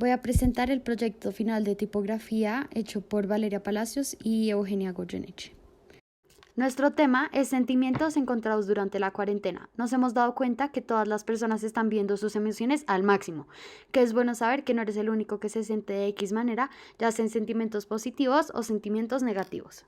Voy a presentar el proyecto final de tipografía hecho por Valeria Palacios y Eugenia Goyeneche. Nuestro tema es sentimientos encontrados durante la cuarentena. Nos hemos dado cuenta que todas las personas están viendo sus emociones al máximo, que es bueno saber que no eres el único que se siente de X manera, ya sean sentimientos positivos o sentimientos negativos.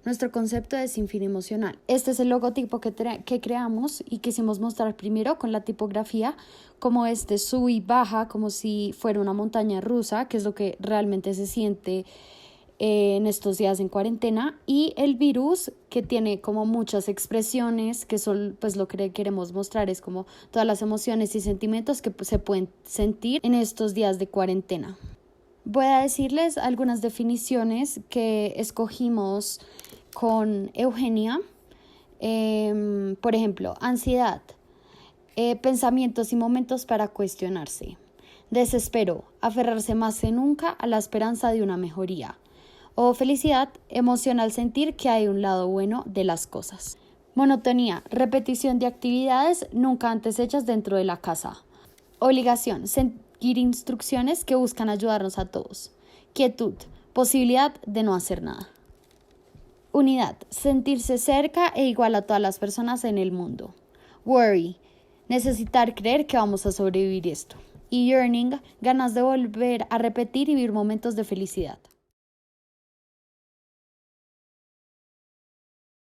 Nuestro concepto es sinfín emocional. Este es el logotipo que creamos y quisimos mostrar primero con la tipografía, como sube y baja, como si fuera una montaña rusa, que es lo que realmente se siente en estos días en cuarentena, y el virus, que tiene como muchas expresiones, que son pues lo que queremos mostrar, es como todas las emociones y sentimientos que se pueden sentir en estos días de cuarentena. Voy a decirles algunas definiciones que escogimos con Eugenia. Por ejemplo, ansiedad, pensamientos y momentos para cuestionarse. Desespero, aferrarse más que nunca a la esperanza de una mejoría. O felicidad, emoción al sentir que hay un lado bueno de las cosas. Monotonía, repetición de actividades nunca antes hechas dentro de la casa. Obligación, seguir instrucciones que buscan ayudarnos a todos. Quietud, posibilidad de no hacer nada. Unidad, sentirse cerca e igual a todas las personas en el mundo. Worry, necesitar creer que vamos a sobrevivir esto. Y yearning, ganas de volver a repetir y vivir momentos de felicidad.